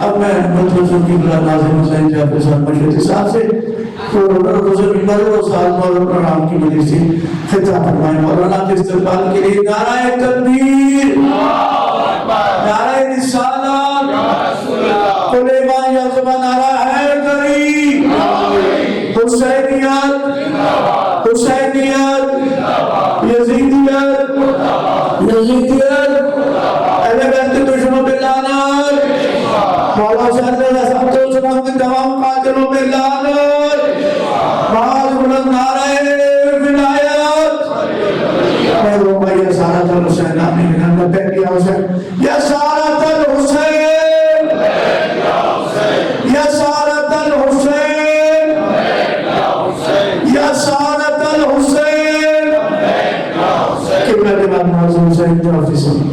اب میں مطلب کی بلا ناظم حسین جعفر صاحب مشہدی صاحب سے روزہ ممبر و سال مولانا پرنام کی مجلس سے خطاب فرمائے مولانا کے استقبال کے لیے نعرہ تکبیر، نعرہ رسالت، علماء یزبان نعرہ حیدری، حسینیت، حسینیت، یزیدیت، یزیدیت، اہل بیت دشمنوں پہ لعنت، مولا حسین رضا صاحب تو سلام کے تمام قاتلوں پہ لعنت، بعض بلند نعرہ ولایت، میں وہ بھائی سارت الحسین آمین میں بیٹھ گیا حسین یا سارت الحسین، یا سارت الحسین، یا سارت الحسین، قبلہ کے بعد ناظم حسین جعفر صاحب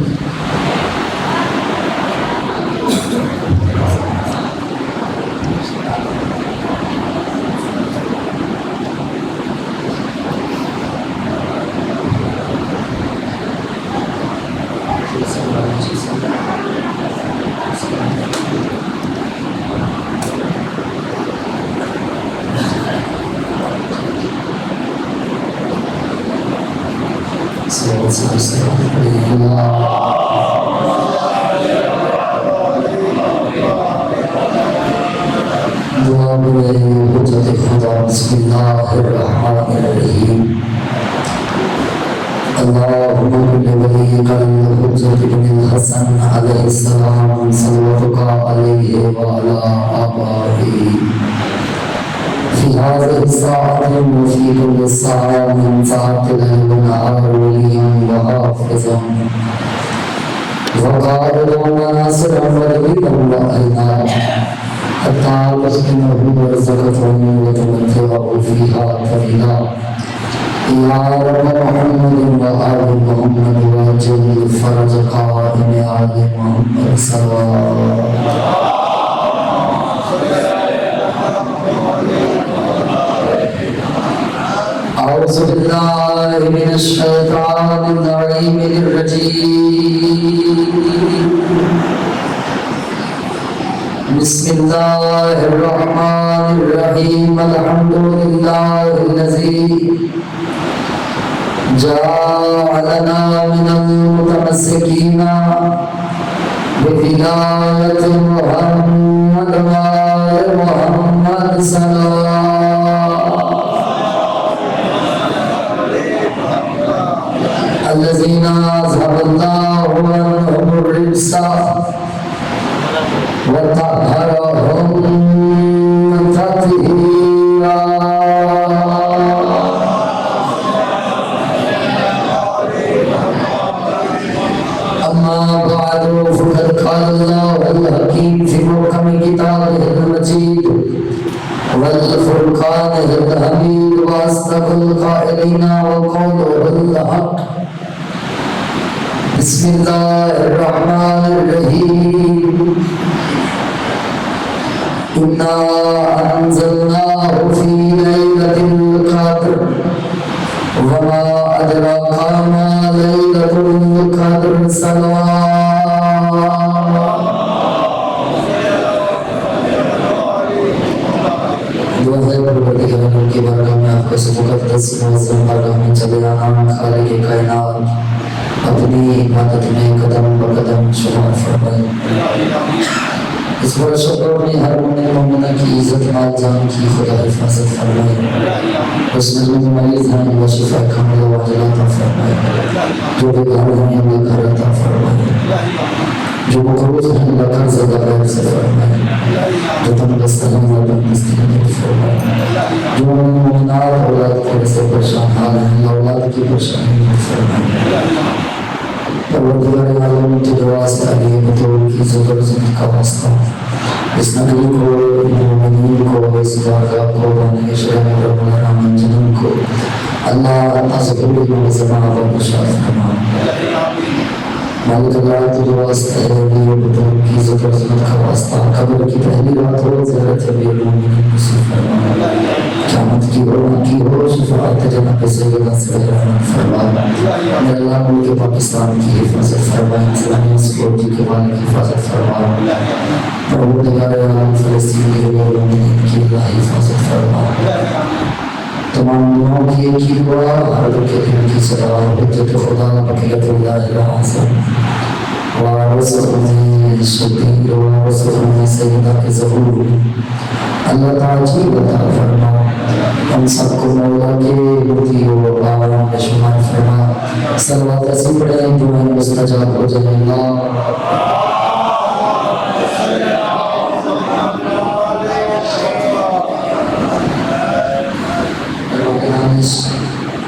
دعا برے حجت خدا بسم اللہ الرحمن الرحیم اللہم بولیک الحجت بن الحسن علیہ السلام صلواتک علیہ وعلا آبائہ فی هذه الساعة وفي كل ساعة من ساعة الليل والنهار وليا وحافظا وقائدا وناصرا ورهيبا وأينا حتى تسكنه رزقته وتمتعه فيها طويلا يا رب محمد وآل محمد وجل فرج قائم آل محمد صلى الله أعوذ بالله من الشيطان اللعين الرجيم بسم الله الرحمن الرحيم الحمد لله الذي جعلنا من المتمسكين بولاية محمد وآل محمد صلى الله الذين أذهب الله عنهم الرجس وطهرهم تطهيرا أما بعد فقد قال الله الحكيم في محكم كتابه المجيد والفرقان الحميد وأصدق القائلين وقوله الحق بسم الله الرحمن الرحيم إنا أنزلناه في ليلة القدر وما أدراك ما ليلة القدر کی بارگاہ میں آپ کو مقدس معظم بارگاہ میں چلے آنا خالق کائنات اپنی عبادت میں قدم بقدم شمار فرمائے اس بڑا شکر میں ہر مومن مومنہ کی عزت مال جان کی خدا حفاظت فرمائے اس میں جو مریض ہیں اللہ شفا کامل و عاجل عطا فرمائے جو بے گھر ہیں اللہ گھر عطا فرمائے جو مقروض ہیں اللہ قرض ادا غیر سے فرمائے جو تندرست ہیں اللہ تندرستی میں فرمائے جو مومنات اولاد کو سے پریشان حال ہیں اللہ اولاد کی پریشانی میں فرمائے پروردگار عالم کی دعا سے علی بطور کی زبر زمین کا واسطہ اس نبی کو مومنین کو اس بارگاہ کو بانے شرم رب الرحمن جنم کو اللہ ازبوری و زمان و مشاہد فرما مالک اللہ کی دعا سے علی بطور کی زبر زمین کا واسطہ قبر کی پہلی رات ہو زیارت امیر مومنین نصیب فرما قیامت کی ہو شفاعت جناب سیدنا صلی اللہ علیہ وسلم میرے اللہ ملک پاکستان کی حفاظت فرمائے اسلامی سکیورٹی کے بارے کی حفاظت فرمائے پروردگار عالم فلسطین کے مومنین کی اللہ حفاظت فرمائے تمام دعاؤں کی ایک ہی دعا ہر کے دن کی صدا حجت خدا بقیت اللہ العظیم وارثنا شبیر وارثنا سیدہ کے ظہور اللہ تعالی جی عطا فرما ہم سب کو مولا کے بودی و آرام میں شمار فرما صلوات ایسی پڑھیں دعائیں مستجاب ہو جائے اللہ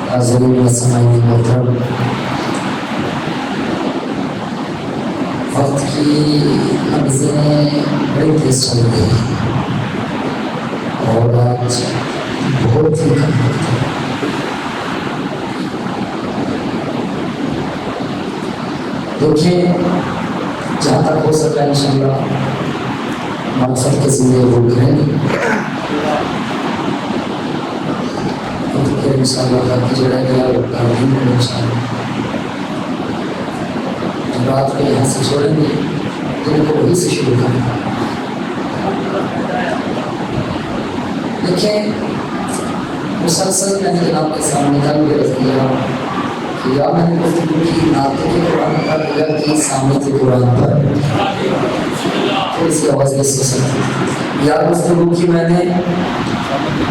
حاضرین و سماعین محترم وقت کی لمحیں بڑی تیز چل رہی ہیں اور آج بہت ہی کم وقت ہے دیکھیں جہاں تک ہو سکتا ہے انشاءاللہ مقصد کے ذریعے وہ کریں گے انشاءاللہ اللہ کی جڑا گیا وہ کاروائی میں انشاءاللہ رات کو یہاں سے چھوڑیں گے دن کو وہی سے شروع کریں گے دیکھیں مسلسل میں نے آپ کے سامنے کل بھی رکھ دیا کہ یا میں نے گفتگو کی ناطق قرآن پر یا کی سامت قرآن پر پھر اس کی آواز نہیں سو سکتی یا گفتگو کی میں نے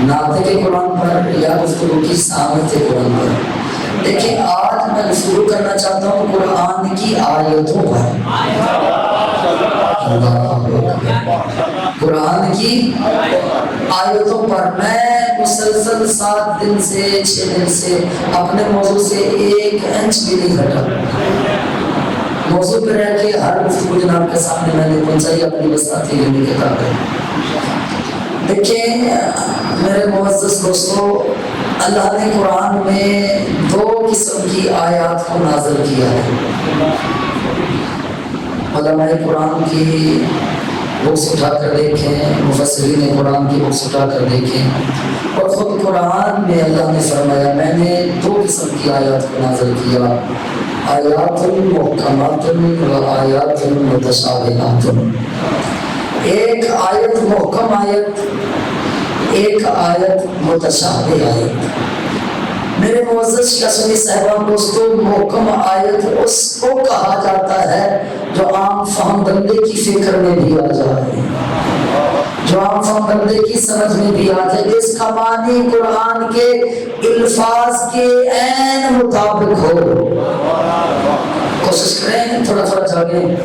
ناطق قرآن پر یا گفتگو کی سامت قرآن پر دیکھیں آج میں گفتگو کرنا چاہتا ہوں قرآن کی آیتوں پر قرآن کی آیتوں پر میں مسلسل 7 دن سے 6 دن سے اپنے موضوع سے 1 انچ بھی نہیں ہٹا موضوع پہ رہ کے ہر گفتگو جناب کے سامنے میں نے پہنچائی اپنی وساطی لینے کے قابل دیکھیں میرے معزز دوستو اللہ نے قرآن میں 2 قسم کی آیات کو نازل کیا ہے علماء قرآن کی بکس اٹھا کر دیکھیں مفسرین قرآن کی بکس اٹھا کر دیکھیں اور خود قرآن میں اللہ نے فرمایا میں نے 2 قسم کی آیات کو نازل کیا آیات محکمات و آیات متشابہات ایک آیت محکم آیت ایک آیت متشابہ آیت میرے معزز شیعہ سنی صاحبان دوستو محکم آیت اس کو کہا جاتا ہے جو عام فہم بندے کی فکر میں بھی آ جائے جو عام فہم بندے کی سمجھ میں بھی آ جائے جس کا معنی قرآن کے الفاظ کے عین مطابق ہو کوشش کریں تھوڑا تھوڑا جاگیں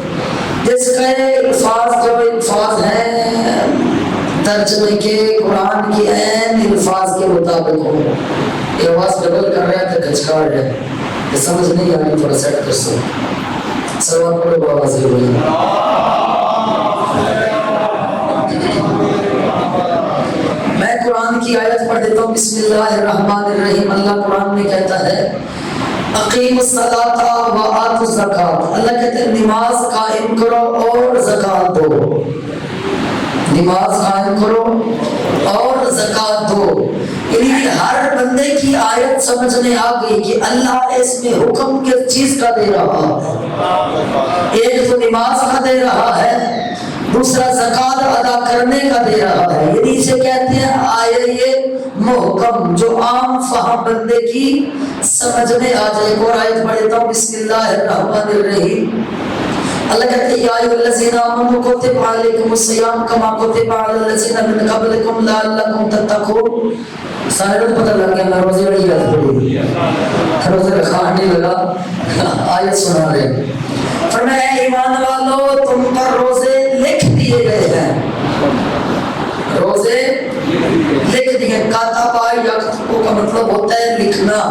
جس کے الفاظ جو الفاظ ہیں ترجمے کے قرآن کی عین الفاظ کے مطابق ہو یہ آواز ڈبل کر رہا ہے تو کچکار ہے یہ سمجھ نہیں آ رہی تھوڑا سیٹ کر سو سلوات پڑھو بابا ضرور ہوئی میں قرآن کی آیت پڑھ دیتا ہوں بسم اللہ الرحمن الرحیم اللہ قرآن میں کہتا ہے اقیم الصلاۃ و آتوا الزکاۃ اللہ کہتے ہیں نماز قائم کرو اور زکات دو نماز قائم کرو اور زکات دو یعنی ہر بندے کی آیت سمجھ میں آ گئی کہ اللہ اس میں حکم کس چیز کا دے رہا ہے ایک تو نماز کا دے رہا ہے دوسرا زکات ادا کرنے کا دے رہا ہے یعنی اسے کہتے ہیں آیت یہ محکم جو عام فہم بندے کی سمجھ میں آ جائے اور آیت پڑھ دیتا ہوں بسم اللہ الرحمن الرحیم اللہ کہتے ہیں یا ایھا الذین آمنوا کتب علیکم الصیام کما کتب علی الذین من قبلکم لعلکم تتقون سارے کو پتہ لگ گیا میں روزے والی آیت پڑھی روزے رکھا نہیں لگا آیت سنا رہے فرمایا ایمان والو تم پر روزے لکھ دیے گئے ہیں روزے لکھ دیے کاتب یکتب کا مطلب ہوتا ہے لکھنا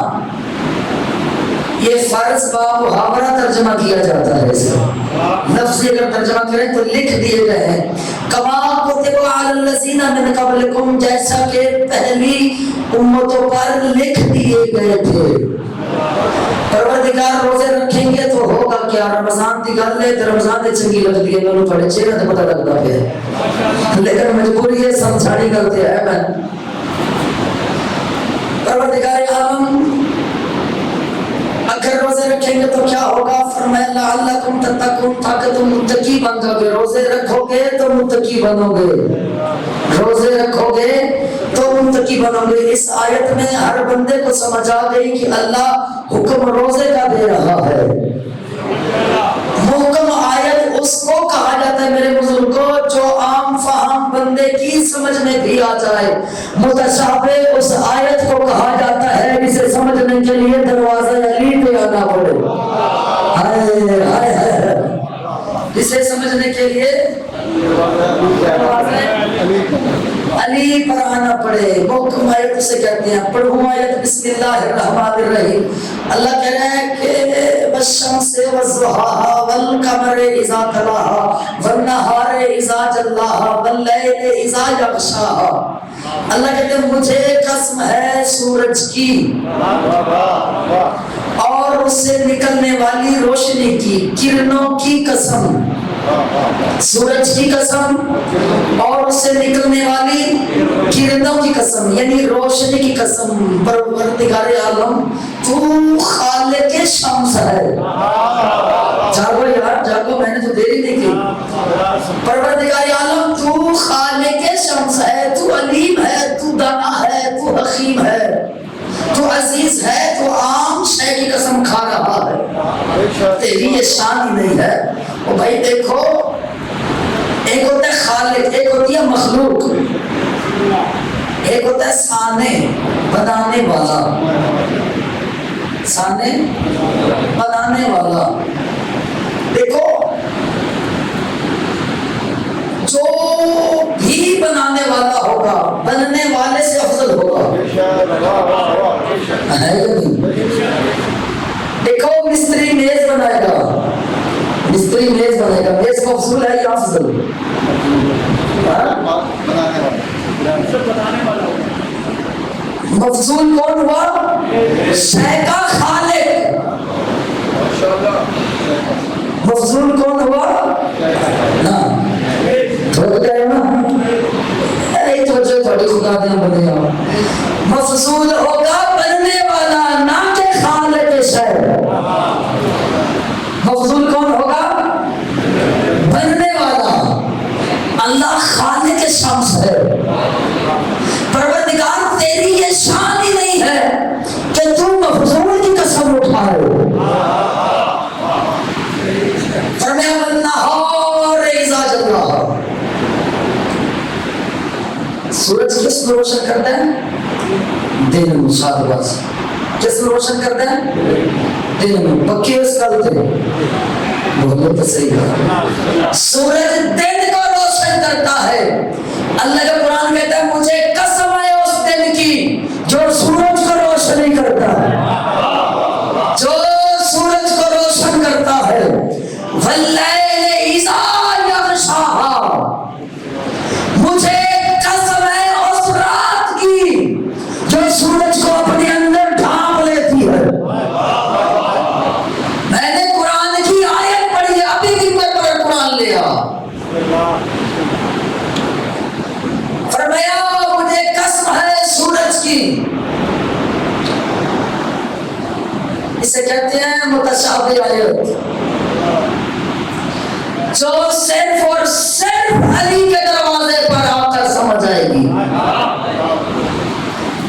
یہ فرض با محاورہ ترجمہ کیا جاتا ہے اس کا لفظی اگر ترجمہ کریں تو لکھ دیے گئے ہیں کما کتب علی الذین من قبلکم جیسا کہ پہلی امتوں پر لکھ دیے گئے تھے پروردگار روزے رکھیں گے تو ہوگا کیا رمضان دی گل ہے تو رمضان دے چنگی لگتی ہے میں پڑھے چہرے تے پتہ لگتا ہے لیکن مجبوری ہے سمجھانی غلطی ہے میں عالم اگر روزے رکھیں گے تو کیا ہوگا؟ فرمایا لعلکم تتقون، تاکہ تم متقی بن جاؤ گے. روزے رکھو گے تو متقی بنو گے، روزے رکھو گے تو متقی بنو گے. اس آیت میں ہر بندے کو سمجھ آ گئی کہ اللہ حکم روزے کا دے رہا ہے. محکم آیت اس کو کہا جاتا ہے میرے بزرگوں جو عام فہم بندے کی سمجھ میں بھی آ جائے. متشابہ اس آیت کو کہا جاتا ہے جسے سمجھنے کے لیے دروازہ علی پہ آنا پڑے. ہائے ہائے ہائے، جسے سمجھنے کے لیے دروازہ علی پر آنا پڑے. محکم آیت اسے کہتے ہیں. پڑھوں آیت بسم اللہ الرحمن الرحیم. اللہ کہہ رہا ہے کہ والشمس والضحاها والقمر اذا تلاها والنهار اذا جلاها واللیل اذا یغشاها. اللہ کہتے ہیں مجھے قسم ہے سورج کی اور اس سے نکلنے والی روشنی کی، کرنوں کی قسم، سورج کی قسم اور اس سے نکلنے والی کرنوں کی قسم، یعنی روشنی کی قسم. پروردگار عالم تو خالق شمس ہے. جاگو یار جاگو، میں نے تو دیری نہیں کی. پروردگار عالم تو خالق شمس ہے، تو علیم ہے، تو دانا ہے، تو حکیم ہے، تو عزیز ہے، تو عام شے کی قسم کھا رہا ہے. تیری یہ شان ہی نہیں ہے. اور بھائی دیکھو، ایک ہوتا ہے خالق، ایک ہوتی ہے مخلوق، ایک ہوتا ہے سانے، بنانے والا. سانے بنانے والا. دیکھو جو بھی بنانے والا ہوگا بننے والے سے افضل ہوگا. ہے یا نہیں؟ دیکھو مستری میز بنائے گا، مستری میز بنائے گا، میز کو افضل ہے یا افضل؟ مفضول کون ہوا؟ شے کا خالق. مفضول کون ہوا؟ نا تھوڑا کہہ نا اے توجہ تھوڑی خدا دیا بنے گا. مفضول ہوگا بننے والا، نہ کہ خالق شے. مفضول کون ہوگا؟ بننے والا. اللہ خالق شمس ہے. پروردگار تیری یہ شان ہی نہیں ہے کہ تو مفضول کی قسم اٹھائے. فرمایا والنہار اذا جلاها. سورج کس میں روشن کرتا ہے؟ دن میں. شاباش. کس میں روشن کرتا ہے؟ دن میں. پکے اس کل تھے بولو تو صحیح کہا. سورج دن کو روشن کرتا ہے. اللہ کا قرآن کہتا ہے مجھے قسم ہے اس دن کی جو سورج کو روشنی کرتا ہے، جو سورج کو روشن کرتا ہے. واللیل اذا یغشاها. مجھے قسم ہے اس رات کی جو سورج کو اپنے اندر ڈھانپ لیتی ہے. میں نے قرآن کی آیت پڑھی، ابھی بھی میں پر قرآن لیا. فرمایا مجھے قسم ہے سورج کی. اسے کہتے ہیں متشابہ آیت، جو صرف اور صرف علی کے دروازے پر آ کر سمجھ آئے گی.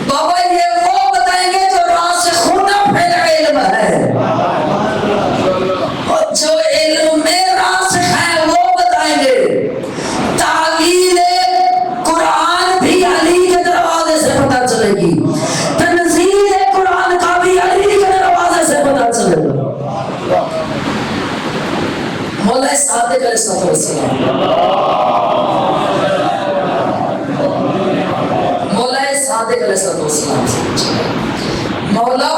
بابا یہ وہ بتائیں گے جو راسخون فی العلم ہے، اور جو علم میں راسخ ہے وہ بتائیں گے. تعلیل قرآن بھی علی کے دروازے سے پتہ چلے گی، تنزیل قرآن کا بھی علی کے دروازے سے پتہ چلے گا. مولا صادق علیہ السلام، مولا صادق علیہ السلام. مولا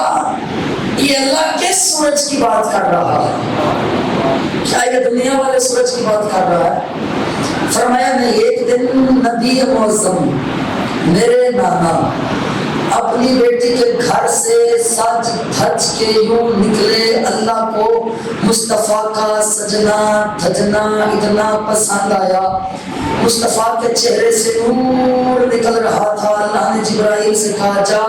یہ اللہ کس سورج کی بات کر رہا ہے؟ کیا یہ دنیا والے سورج کی بات کر رہا ہے؟ فرمایا نہیں. ایک دن نبی معظم میرے نانا اپنی بیٹی کے گھر سے سج دھج کے یوں نکلے، اللہ کو مصطفیٰ کا سجنا دھجنا اتنا پسند آیا، مصطفیٰ کے چہرے سے نور نکل رہا تھا۔ اللہ نے جبرائیل سے کہا جا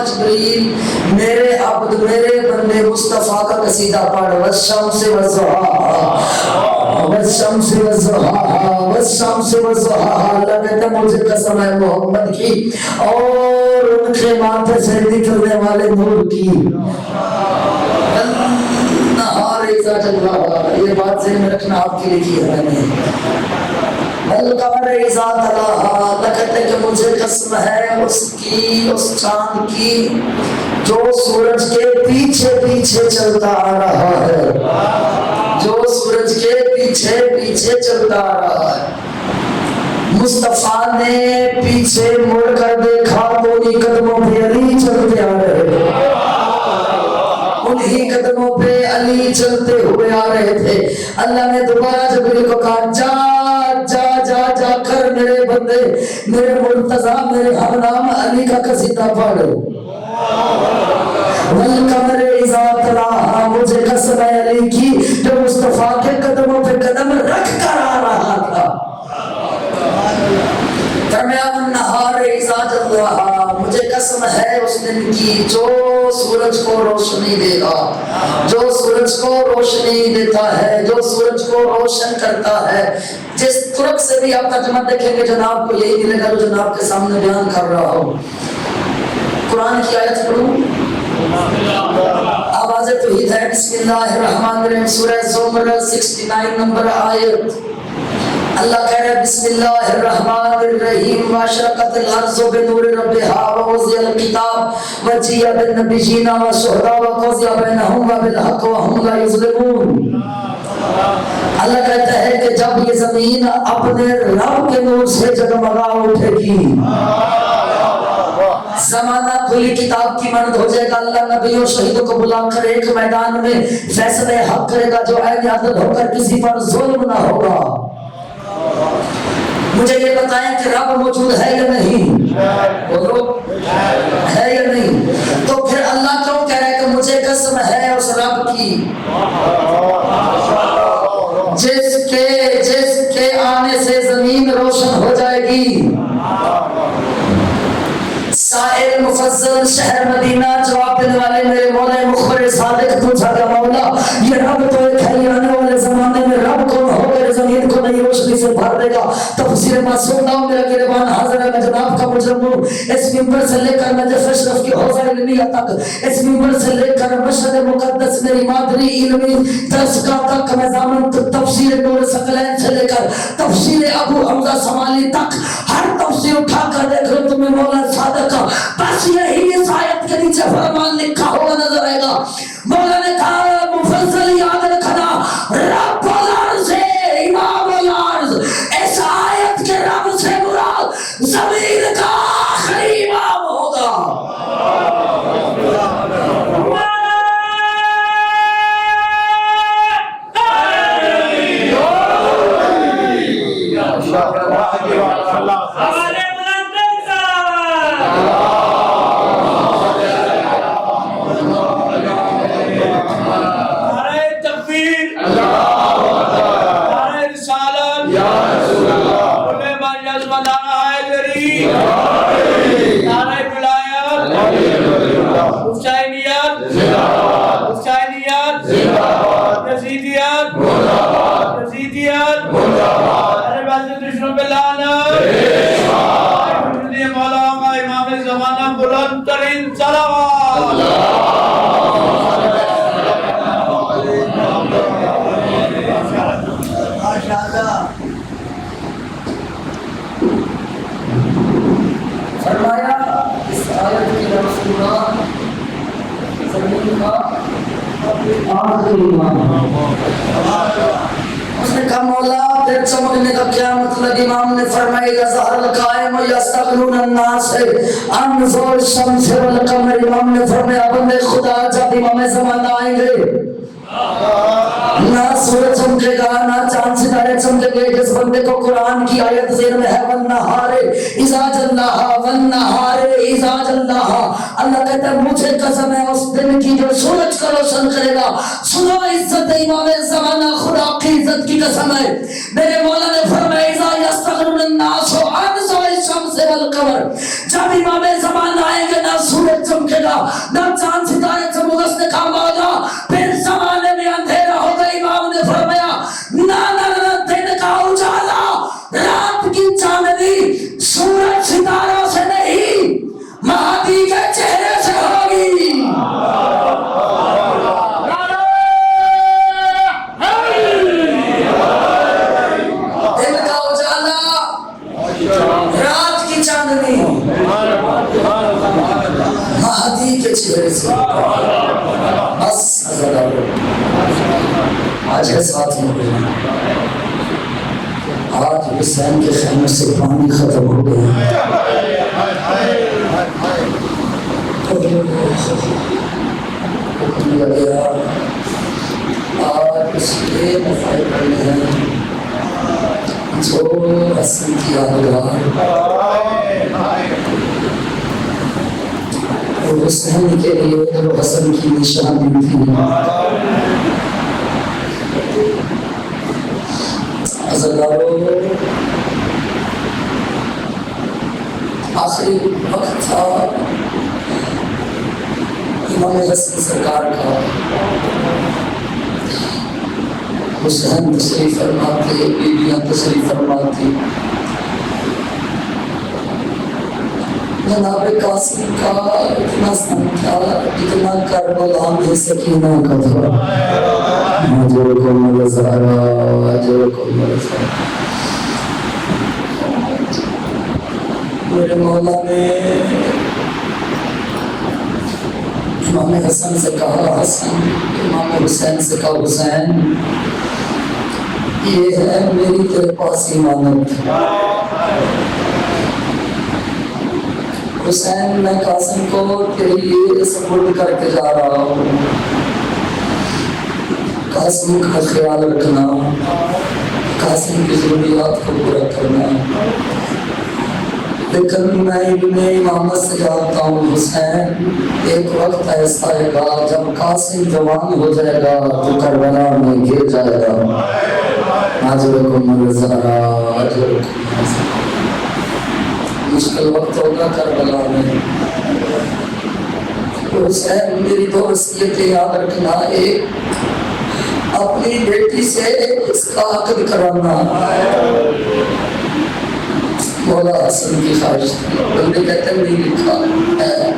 جبرائیل میرے عبد میرے بندے مصطفیٰ کا قصیدہ پڑھ، والشمس والضحاہا والشمس والضحاہا والشمس والضحاہا۔ اللہ کہتا ہے مجھے قسم ہے محمد کی اور ان کے ماتھے سے نکلنے والے نور کی، نہار اذا جلاہا، یہ بات ذہن میں رکھنا آپ کے لیے کی ہے میں نے، القمر اذا تلاہا، اللہ کہتے ہیں کہ مجھے قسم ہے اس کی، اس چاند کی جو سورج کے پیچھے پیچھے چلتا آ رہا ہے، جو سورج کے پیچھے پیچھے چلتا آ رہا ہے۔ مصطفیٰ نے پیچھے مڑ کر دیکھا تو انہی قدموں پہ علی چلتے آ رہے تھے، انہی قدموں پہ علی چلتے ہوئے آ رہے تھے۔ اللہ نے دوبارہ جبریل کو کہا جا جا جا جا کر میرے بندے میرے مرتضی میرے ہمنام علی کا قصیدہ پڑھ، والقمر اذا تلاہا، مجھے قسم ہے علی کی جو مصطفیٰ کے قدموں پہ قدم رکھ کر آ رہا تھا۔ فرمایا والنہار اذا جلاہا، مجھے قسم ہے اس دن کی جو سورج کو روشنی دے گا، جو سورج کو روشنی دیتا ہے، جو سورج کو روشن کرتا ہے۔ جس طرق سے بھی آپ ترجمہ دیکھیں گے جناب کو یہی ملے گا جو جناب کے سامنے بیان کر رہا ہوں۔ قرآن کی آیت پڑھوں، آواز توحید ہے، بسم اللہ الرحمن الرحیم، سورہ زمر 69 نمبر آیت۔ اللہ کہہ رہا ہے بسم اللہ الرحمن الرحیم، واشرقت الارض بنور ربہا ووضع الکتاب وجیء بالنبیین والشہداء وقضی بینہم بالحق وہم لا یظلمون۔ اللہ کہتا ہے کہ جب یہ زمین اپنے رب کے نور سے جگمگا اٹھے گی، زمانہ کھلی کتاب کی مانند ہو جائے گا، اللہ نبیوں شہیدوں کو بلا کر ایک میدان میں فیصلہ حق کرے گا جو عین عدل ہو کر کسی پر ظلم نہ ہوگا۔ مجھے یہ بتائیں کہ رب موجود ہے یا نہیں؟ بولو ہے یا نہیں؟ تو پھر اللہ کیوں کہہ رہا ہے کہ مجھے قسم ہے اس رب کی جس کے آنے سے زمین روشن ہو جائے گی۔ سائل مفضل شہر مدینہ جواب دینے والے میرے مولا مخبر صادق پوچھا کہ مولا یہ رب تو ایک ہے، یہ آنے والے زمانے میں رب کون ہو کر زمین کو نئی روشنی سے بھر دے گا؟ تفسیر معصوم نام میرا گربان حاضر ہے، میں جناب کا مجرم ہوں۔ اس ممبر سے لے کر نجف اشرف کی حوضہ علمیہ تک، اس ممبر سے لے کر مشہد مقدس میری مادری علمی درسگاہ تک، میں ضامن تفسیر نور ثقلین سے لے کر تفسیر ابو حمزہ سمالی تک ہر تفسیر اٹھا کر دیکھ لو تمہیں مولا صادق کا بس یہی اس آیت کے نیچے فرمان لکھا ہوا نظر آئے گا۔ مولا نے کہا مفضل یاد رکھنا رب العرض امام العرض، اس آیت کے رب سے مراد زمین کا آخری امام ہوگا۔ اس نے کہا مولا پھر چمکنے کا کیا مطلب؟ امام نے فرمایا ظہر القائم یستغنون الناس عن ضوء الشمس والقمر۔ امام نے فرمایا بندے خدا جب امام زمانہ آئیں گے نہ سورج چمکے گا نہ چاند ستارے چمکے گے جس بندے کو قرآن کی آیت ذہن میں ہے والنہار اذا جلاھا والنہار اذا جلاھا. اللہ کہتا ہے مجھے قسم ہے اس دن کی جو سورج کو روشن کرے گا. سنو عزت امام زمانہ خدا کی عزت کی قسم ہے. میرے مولا نے فرمایا اذا یستغفر الناس عن ضوء الشمس والقمر. جب امام زمانہ آئیں گے نہ سورج چمکے گا نہ چاند ستارے چمکے گا. اس نے کہا مولا پھر زمانے میں اندھیرا ہوگا. امام نے فرمایا نہ دن کا اجالا رات کی چاندنی سورج ستاروں سے نہیں مہدی کے چہرے سے ہوگی. دن کا اجالا رات کی چاندنی مہدی کے چہرے سے. بس آج کے ساتھ آج حسین کے خیمے سے پانی ختم ہو گیا. آج اس لیے نفائی پڑھنے ہیں جو حسن کی یادگار اور حسین کے لیے جو حسن کی نشانی تھی. آخری وقت تھا امام حسن سرکار کا. حسین تشریف فرماتے بیویاں تشریف فرماتی. جناب قاسم کا اتنا سن تھا اتنا کربلا میں سکینہ کا تھا. اجرکم الزہرا اجرکم الزہرا. میرے مولا نے امام حسن سے کہا حسن. امام حسین سے کہا حسین یہ ہے میری تیرے پاس امانت. حسین میں قاسم کو تیرے لیے سپرد کر کے جا رہا ہوں. قاسم کا خیال رکھنا, قاسم کی ضروریات کو پورا کرنا. لیکن میں ابن امامت سے جانتا ہوں حسین ایک وقت ایسا آئے گا جب قاسم جوان ہو جائے گا تو کربلا میں گر جائے گا. اجرکم الزہرا اجرکم الزہرا. مشکل وقت ہوگا کربلا میں. حسین میری دو وصیتیں یاد رکھنا. ایک اپنی بیٹی سے اس کا عقد کرانا. مولا حسن کی خواہش تھی. بندے کہتے ہیں نہیں لکھا ہے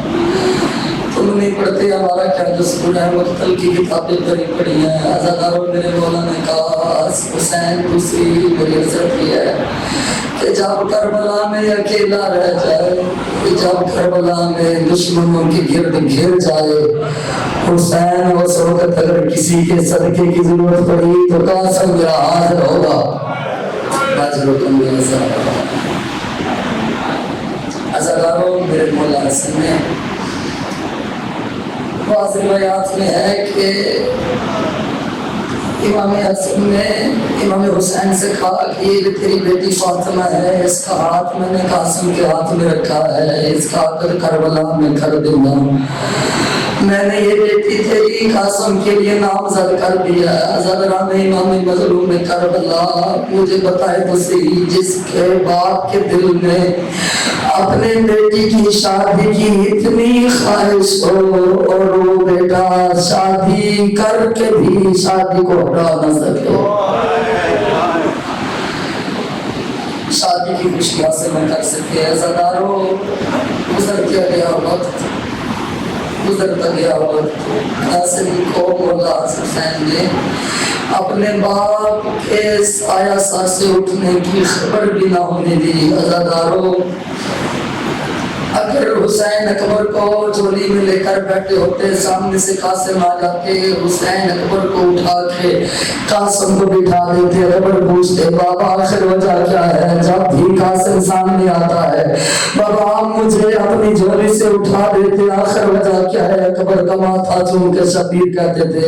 تم نہیں پڑھتے ہمارا کیا جسم ہے. مختل کی کتابیں پڑھی ہیں. عزاداروں میرے مولا نے کہا حسین دوسری میری حضرت یہ ہے کہ جب کربلا میں اکیلا رہ جائے, جب کربلا میں دشمنوں کی گرد گھر جائے, حسین اس وقت اگر کسی کے صدقے کی ضرورت پڑی تو قاسم میرا حاضر ہوگا. اجرکم الزہرا. عزاداروں میرے مولا حسن نے بعض روایات میں ہے کہ امام حسن نے امام حسین سے کہا کہ یہ تیری بیٹی فاطمہ ہے, اس کا ہاتھ میں نے قاسم کے ہاتھ میں رکھا ہے, اس کا عقد کربلا میں کر دوں گا. میں نے یہ بیٹی تیری قاسم کے لیے نامزد کر دیا. حضرات امام مظلوم کربلا مجھے بتائے تو صحیح جس کے باپ کے دل میں اپنے بیٹی کی شادی کی اتنی خواہش ہو اور وہ بیٹا شادی کر کے بھی شادی کو ہٹا نہ سکے, شادی کی خوشیاں سے نہ کر سکے. عزاداروں گزر گیا وقت, گزرتا گیا وقت. قاسم کو مولا حسین نے اپنے باپ کے سایہ سر سے اٹھنے کی خبر بھی نہ ہونے دی. عزاداروں اگر حسین اکبر کو جولی میں لے کر بیٹھے ہوتے, سامنے سے قاسم آ جاتے, حسین اکبر کو اٹھا کے قاسم کو بٹھا دیتے. اکبر پوچھتے بابا آخر وجہ کیا ہے؟ جب بھی قاسم سامنے آتا ہے بابا آپ مجھے اپنی جولی سے اٹھا دیتے, آخر وجہ کیا ہے؟ اکبر کا ماتھا چوم کے شبیر کہتے تھے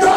2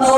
9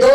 2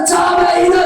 سچا میں